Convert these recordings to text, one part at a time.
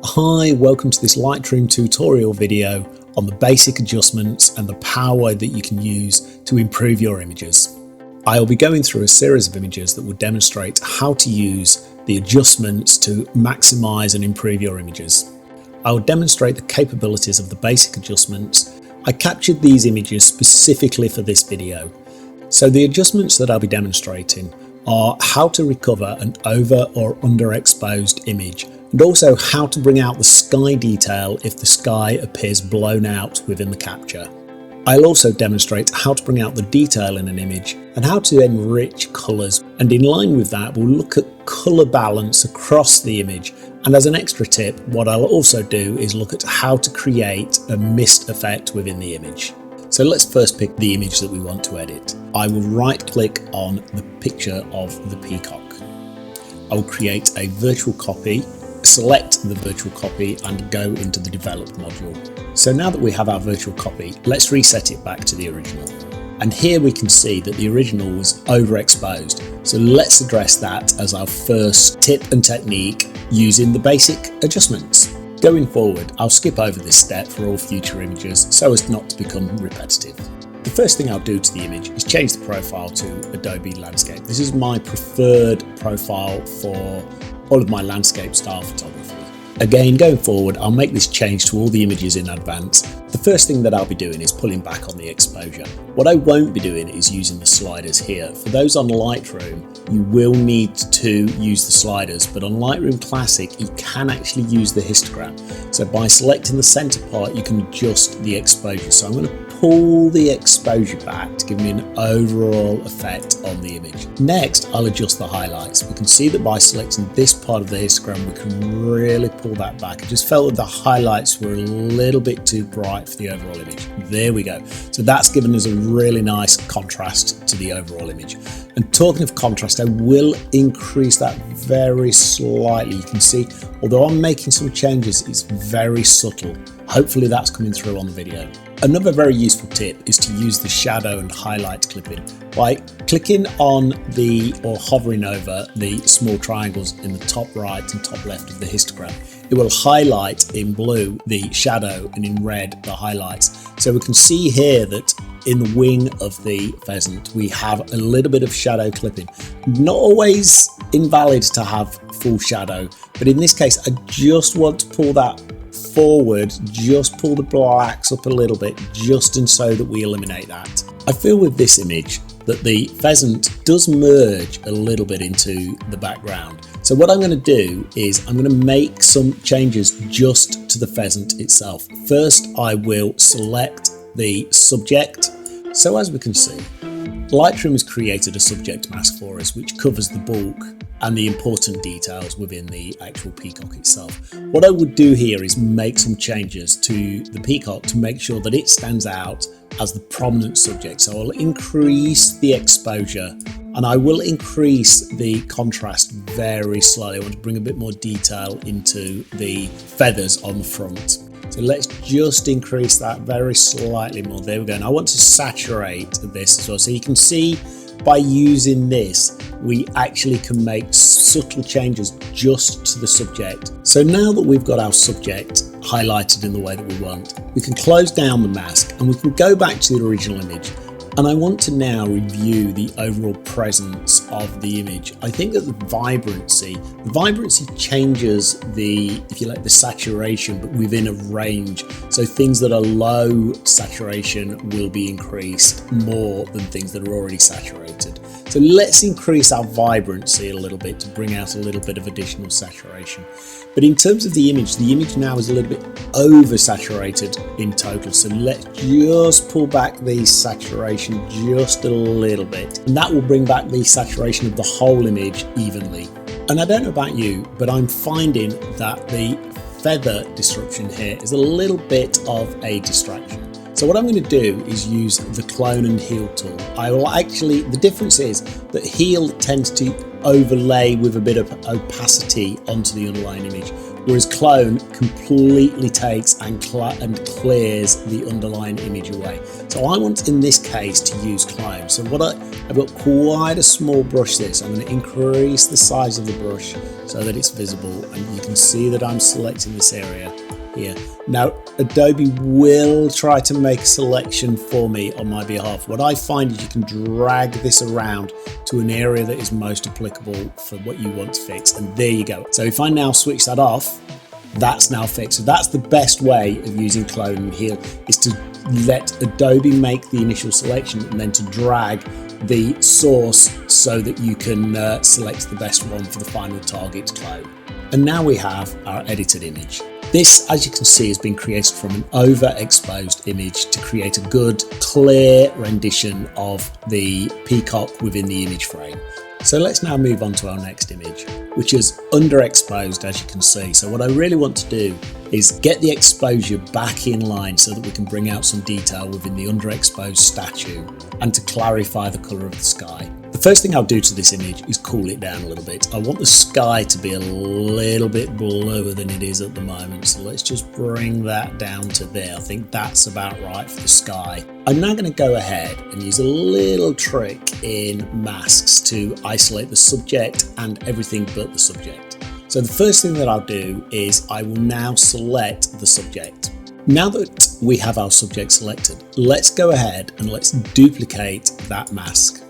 Hi, welcome to this Lightroom tutorial video on the basic adjustments and the power that you can use to improve your images. I'll be going through a series of images that will demonstrate how to use the adjustments to maximize and improve your images. I'll demonstrate the capabilities of the basic adjustments. I captured these images specifically for this video. So the adjustments that I'll be demonstrating are how to recover an over or underexposed image, and also how to bring out the sky detail if the sky appears blown out within the capture. I'll also demonstrate how to bring out the detail in an image and how to enrich colours, and in line with that we'll look at colour balance across the image, and as an extra tip what I'll also do is look at how to create a mist effect within the image. So let's first pick the image that we want to edit. I will right click on the picture of the peacock. I will create a virtual copy, select the virtual copy and go into the develop module. So now that we have our virtual copy, let's reset it back to the original. And here we can see that the original was overexposed. So let's address that as our first tip and technique using the basic adjustments. Going forward, I'll skip over this step for all future images so as not to become repetitive. The first thing I'll do to the image is change the profile to Adobe Landscape. This is my preferred profile for all of my landscape style photography. Again, going forward, I'll make this change to all the images in advance. The first thing that I'll be doing is pulling back on the exposure. What I won't be doing is using the sliders here. For those on Lightroom, you will need to use the sliders, but on Lightroom Classic, you can actually use the histogram. So by selecting the center part, you can adjust the exposure. So I'm going to pull the exposure back to give me an overall effect on the image. Next, I'll adjust the highlights. We can see that by selecting this part of the histogram, we can really pull that back. I just felt that the highlights were a little bit too bright for the overall image. There we go. So that's given us a really nice contrast to the overall image. And talking of contrast, I will increase that very slightly. You can see, although I'm making some changes, it's very subtle. Hopefully that's coming through on the video. Another very useful tip is to use the shadow and highlight clipping. By clicking on or hovering over the small triangles in the top right and top left of the histogram, it will highlight in blue the shadow and in red the highlights. So we can see here that in the wing of the pheasant we have a little bit of shadow clipping. Not always invalid to have full shadow, but in this case I just want to pull that forward, just pull the blacks up a little bit, just and so that we eliminate that. I feel with this image that the pheasant does merge a little bit into the background. So what I'm going to do is I'm going to make some changes just to the pheasant itself. First, I will select the subject. So as we can see, Lightroom has created a subject mask for us which covers the bulk and the important details within the actual peacock itself. What I would do here is make some changes to the peacock to make sure that it stands out as the prominent subject. So I'll increase the exposure and I will increase the contrast very slightly. I want to bring a bit more detail into the feathers on the front. So let's just increase that very slightly more. There we go. And I want to saturate this as well. So you can see by using this, we actually can make subtle changes just to the subject. So now that we've got our subject highlighted in the way that we want, we can close down the mask and we can go back to the original image. And I want to now review the overall presence of the image. I think that the vibrancy changes the, if you like, the saturation, but within a range. So things that are low saturation will be increased more than things that are already saturated. So let's increase our vibrancy a little bit to bring out a little bit of additional saturation. But in terms of the image now is a little bit oversaturated in total. So let's just pull back the saturation just a little bit. And that will bring back the saturation of the whole image evenly. And I don't know about you, but I'm finding that the feather disruption here is a little bit of a distraction. So what I'm going to do is use the clone and heal tool. The difference is that heal tends to overlay with a bit of opacity onto the underlying image, whereas clone completely takes and clears the underlying image away. So I want in this case to use clone. So I've got quite a small brush there, so I'm going to increase the size of the brush so that it's visible, and you can see that I'm selecting this area here. Now Adobe will try to make a selection for me on my behalf. What I find is you can drag this around to an area that is most applicable for what you want to fix, and there you go. So if I now switch that off, that's now fixed. So that's the best way of using clone and heal, is to let Adobe make the initial selection and then to drag the source so that you can select the best one for the final target clone. And now we have our edited image. This, as you can see, has been created from an overexposed image to create a good, clear rendition of the peacock within the image frame. So let's now move on to our next image, which is underexposed, as you can see. So what I really want to do is get the exposure back in line so that we can bring out some detail within the underexposed statue and to clarify the colour of the sky. The first thing I'll do to this image is cool it down a little bit. I want the sky to be a little bit bluer than it is at the moment. So let's just bring that down to there. I think that's about right for the sky. I'm now going to go ahead and use a little trick in masks to isolate the subject and everything but the subject. So the first thing that I'll do is I will now select the subject. Now that we have our subject selected, let's go ahead and let's duplicate that mask.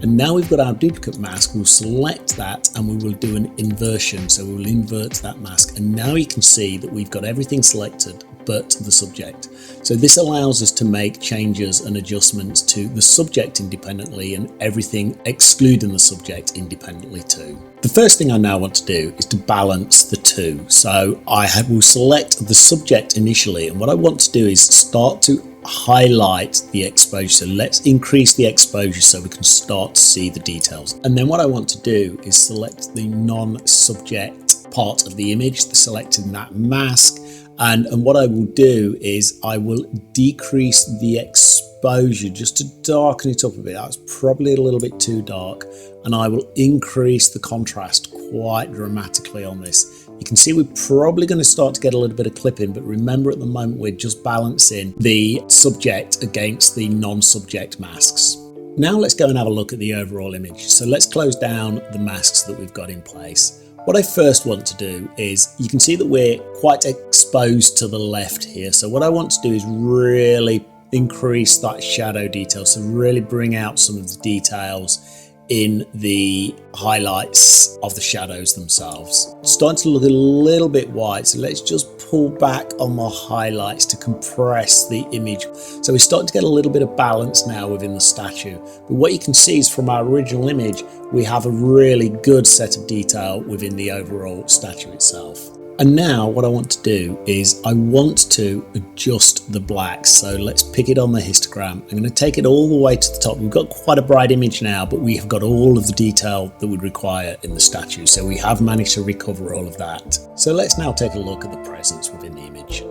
And now we've got our duplicate mask, we'll select that and we will do an inversion. So we'll invert that mask. And now you can see that we've got everything selected but the subject. So this allows us to make changes and adjustments to the subject independently and everything excluding the subject independently too. The first thing I now want to do is to balance the two. So I will select the subject initially, and what I want to do is start to highlight the exposure. So let's increase the exposure so we can start to see the details. And then what I want to do is select the non-subject part of the image, selecting that mask. And what I will do is I will decrease the exposure just to darken it up a bit. That's probably a little bit too dark. And I will increase the contrast quite dramatically on this. You can see we're probably going to start to get a little bit of clipping, but remember at the moment we're just balancing the subject against the non-subject masks. Now let's go and have a look at the overall image. So let's close down the masks that we've got in place. What I first want to do is, you can see that we're quite exposed to the left here. So what I want to do is really increase that shadow detail. So really bring out some of the details in the highlights of the shadows themselves. It's starting to look a little bit white, so let's just pull back on the highlights to compress the image. So we're starting to get a little bit of balance now within the statue. But what you can see is from our original image, we have a really good set of detail within the overall statue itself. And now what I want to do is I want to adjust the blacks. So let's pick it on the histogram. I'm going to take it all the way to the top. We've got quite a bright image now, but we have got all of the detail that we'd require in the statue. So we have managed to recover all of that. So let's now take a look at the presence within the image.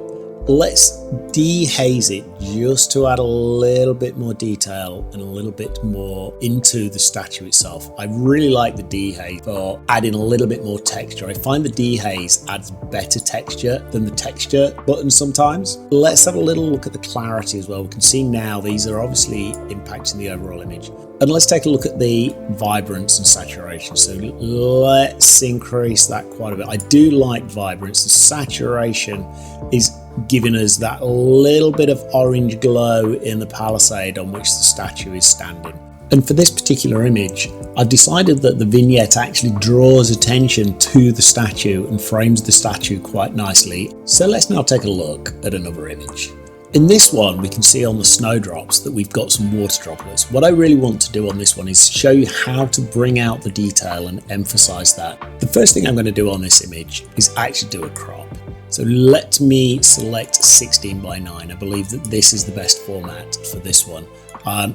Let's dehaze it just to add a little bit more detail and a little bit more into the statue itself. I really like the dehaze for adding a little bit more texture. I find the dehaze adds better texture than the texture button sometimes. Let's have a little look at the clarity as well. We can see now these are obviously impacting the overall image. And let's take a look at the vibrance and saturation. So let's increase that quite a bit. I do like vibrance. The saturation is giving us that little bit of orange glow in the palisade on which the statue is standing. And for this particular image, I've decided that the vignette actually draws attention to the statue and frames the statue quite nicely. So let's now take a look at another image. In this one, we can see on the snowdrops that we've got some water droplets. What I really want to do on this one is show you how to bring out the detail and emphasize that. The first thing I'm going to do on this image is actually do a crop. So let me select 16:9. I believe that this is the best format for this one.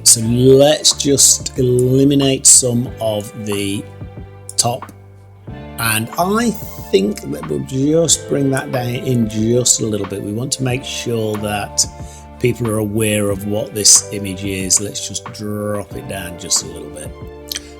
So let's just eliminate some of the top. And I think that we'll just bring that down in just a little bit. We want to make sure that people are aware of what this image is. Let's just drop it down just a little bit.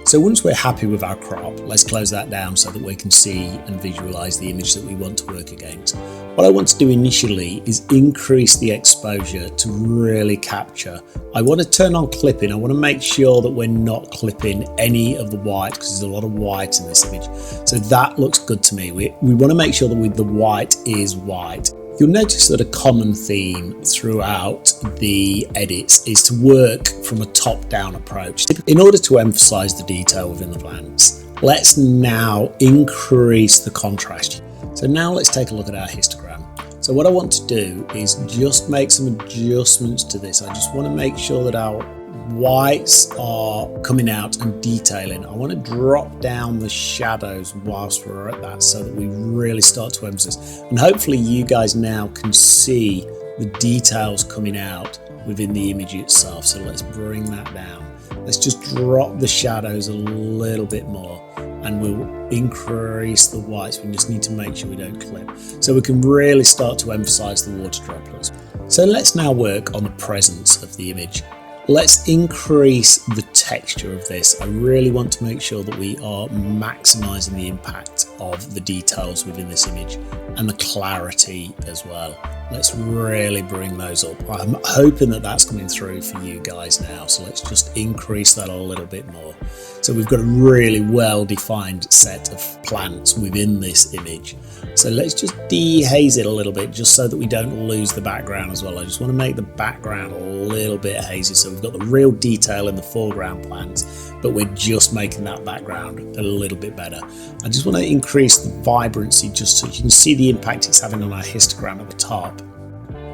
So once we're happy with our crop, let's close that down so that we can see and visualize the image that we want to work against. What I want to do initially is increase the exposure to really capture. I want to turn on clipping. I want to make sure that we're not clipping any of the white, because there's a lot of white in this image. So that looks good to me. We want to make sure that the white is white. You'll notice that a common theme throughout the edits is to work from a top-down approach. In order to emphasize the detail within the plants, let's now increase the contrast. So now let's take a look at our histogram. So what I want to do is just make some adjustments to this. I just want to make sure that our whites are coming out and detailing. I want to drop down the shadows whilst we're at that so that we really start to emphasize. And hopefully you guys now can see the details coming out within the image itself. So let's bring that down. Let's just drop the shadows a little bit more and we'll increase the whites. We just need to make sure we don't clip. So we can really start to emphasize the water droplets. So let's now work on the presence of the image. Let's increase the texture of this. I really want to make sure that we are maximizing the impact of the details within this image and the clarity as well. Let's really bring those up. I'm hoping that that's coming through for you guys now. So let's just increase that a little bit more. So we've got a really well-defined set of plants within this image. So let's just dehaze it a little bit just so that we don't lose the background as well. I just want to make the background a little bit hazy. So we've got the real detail in the foreground plants, but we're just making that background a little bit better. I just want to increase the vibrancy just so you can see the impact it's having on our histogram at the top,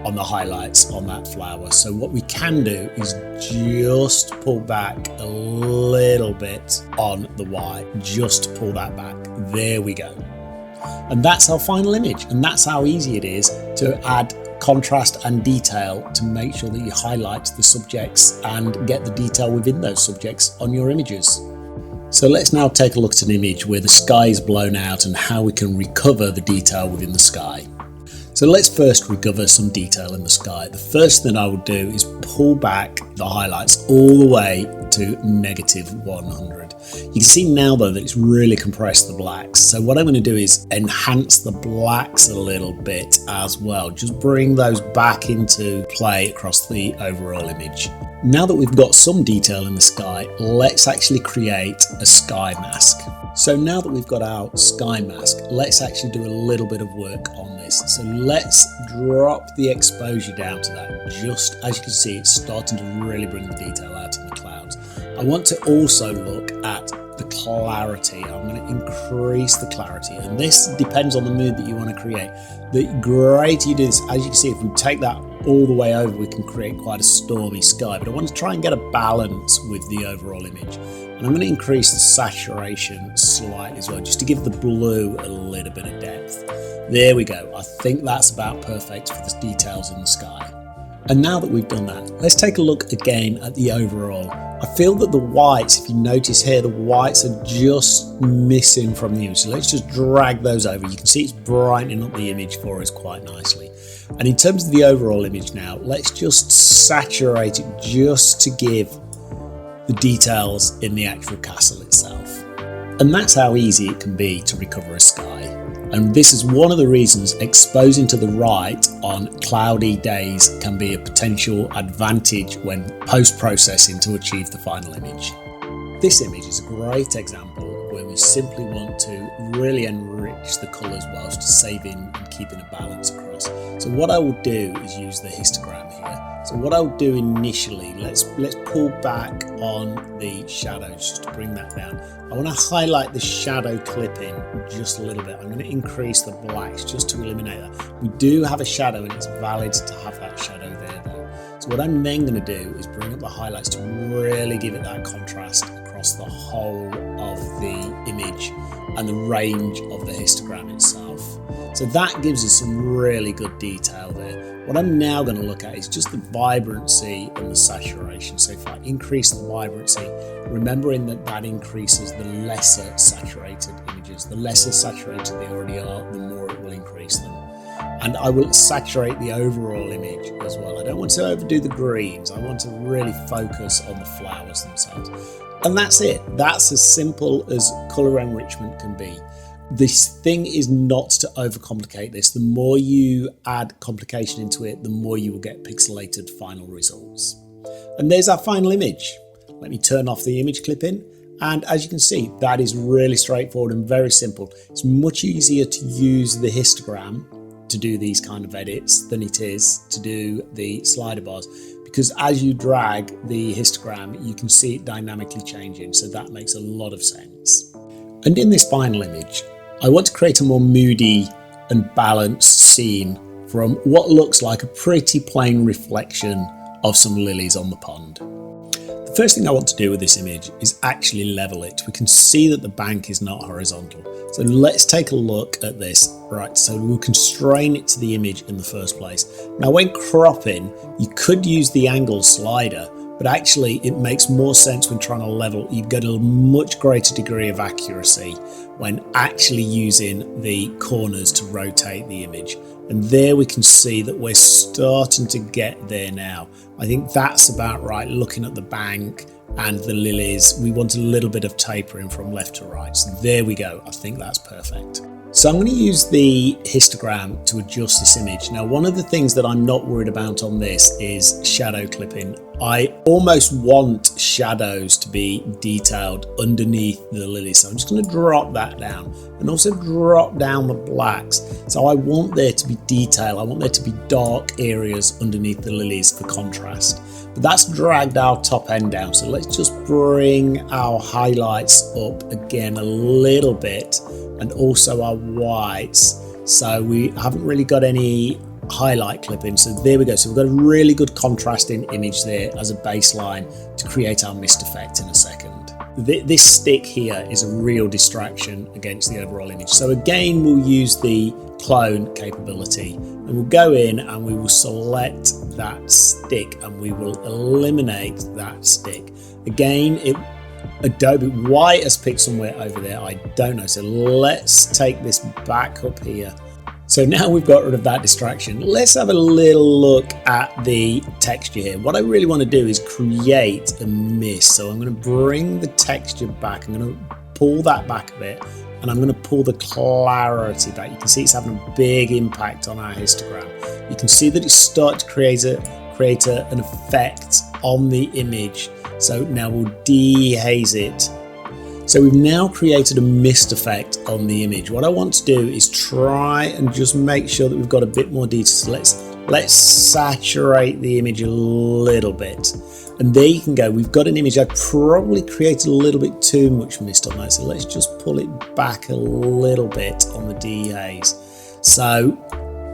on the highlights on that flower. So what we can do is just pull back a little bit on the white, just pull that back. There we go. And that's our final image. And that's how easy it is to add contrast and detail to make sure that you highlight the subjects and get the detail within those subjects on your images. So let's now take a look at an image where the sky is blown out and how we can recover the detail within the sky. So let's first recover some detail in the sky. The first thing I will do is pull back the highlights all the way to -100. You can see now though that it's really compressed the blacks. So what I'm going to do is enhance the blacks a little bit as well. Just bring those back into play across the overall image. Now that we've got some detail in the sky, let's actually create a sky mask. So now that we've got our sky mask, let's actually do a little bit of work on this. So let's drop the exposure down to that. Just as you can see, it's starting to really bring the detail out in the clouds. I want to also look at the clarity. I'm going to increase the clarity, and this depends on the mood that you want to create. The greater you do this, as you can see, if we take that all the way over, we can create quite a stormy sky, but I want to try and get a balance with the overall image. And I'm going to increase the saturation slightly as well, just to give the blue a little bit of depth. There we go. I think that's about perfect for the details in the sky. And now that we've done that, let's take a look again at the overall. I feel that the whites, if you notice here, the whites are just missing from the image. So let's just drag those over. You can see it's brightening up the image for us quite nicely. And in terms of the overall image now, let's just saturate it just to give the details in the actual castle itself. And that's how easy it can be to recover a sky. And this is one of the reasons exposing to the right on cloudy days can be a potential advantage when post-processing to achieve the final image. This image is a great example where we simply want to really enrich the colours whilst saving and keeping a balance across. So what I will do is use the histogram here. So what I'll do initially, let's pull back on the shadows just to bring that down. I want to highlight the shadow clipping just a little bit. I'm going to increase the blacks just to eliminate that. We do have a shadow and it's valid to have that shadow there though. So what I'm then going to do is bring up the highlights to really give it that contrast across the whole of the image and the range of the histogram itself. So that gives us some really good detail there. What I'm now going to look at is just the vibrancy and the saturation. So if I increase the vibrancy, remembering that that increases the lesser saturated images. The lesser saturated they already are, the more it will increase them. and I will saturate the overall image as well. I don't want to overdo the greens. I want to really focus on the flowers themselves. And that's it. That's as simple as colour enrichment can be. This thing is not to overcomplicate this. The more you add complication into it, the more you will get pixelated final results. And there's our final image. Let me turn off the image clipping. And as you can see, that is really straightforward and very simple. It's much easier to use the histogram to do these kind of edits than it is to do the slider bars, because as you drag the histogram, you can see it dynamically changing. So that makes a lot of sense. And in this final image, I want to create a more moody and balanced scene from what looks like a pretty plain reflection of some lilies on the pond. The first thing I want to do with this image is actually level it. We can see that the bank is not horizontal. So let's take a look at this. Right, so we'll constrain it to the image in the first place. Now when cropping, you could use the angle slider, but actually it makes more sense when trying to level. You get a much greater degree of accuracy when actually using the corners to rotate the image. And there we can see that we're starting to get there now. I think that's about right. Looking at the bank and the lilies, we want a little bit of tapering from left to right. So there we go. I think that's perfect. So I'm going to use the histogram to adjust this image. Now, one of the things that I'm not worried about on this is shadow clipping. I almost want shadows to be detailed underneath the lilies. So I'm just going to drop that down and also drop down the blacks. So I want there to be detail. I want there to be dark areas underneath the lilies for contrast. But that's dragged our top end down. So let's just bring our highlights up again a little bit, and also our whites. So we haven't really got any highlight clipping. So there we go. So we've got a really good contrasting image there as a baseline to create our mist effect in a second. This stick here is a real distraction against the overall image. So again, we'll use the clone capability, and we'll go in and we will select that stick and we will eliminate that stick. Again, Adobe, why it has picked somewhere over there, I don't know. So let's take this back up here. So now we've got rid of that distraction. Let's have a little look at the texture here. What I really want to do is create a mist. So I'm going to bring the texture back. I'm going to pull that back a bit, and I'm going to pull the clarity back. You can see it's having a big impact on our histogram. You can see that it's starting to create an effect on the image. So now we'll dehaze it. So we've now created a mist effect on the image. What I want to do is try and just make sure that we've got a bit more detail. So let's saturate the image a little bit. And there you can go. We've got an image. I probably created a little bit too much mist on that. So let's just pull it back a little bit on the dehaze. So,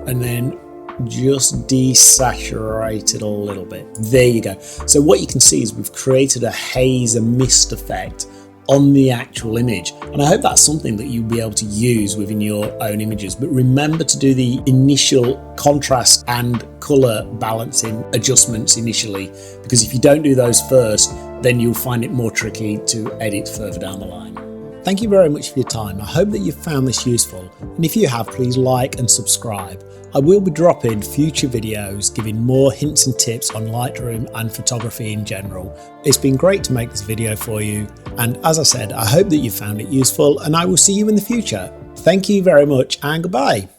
and then just desaturate it a little bit. There you go. So what you can see is we've created a haze, a mist effect on the actual image, and I hope that's something that you'll be able to use within your own images. But remember to do the initial contrast and color balancing adjustments initially, because if you don't do those first, then you'll find it more tricky to edit further down the line. Thank you very much for your time. I hope that you've found this useful, and if you have, please like and subscribe. I will be dropping future videos giving more hints and tips on Lightroom and photography in general. It's been great to make this video for you, and as I said, I hope that you found it useful, and I will see you in the future. Thank you very much, and goodbye.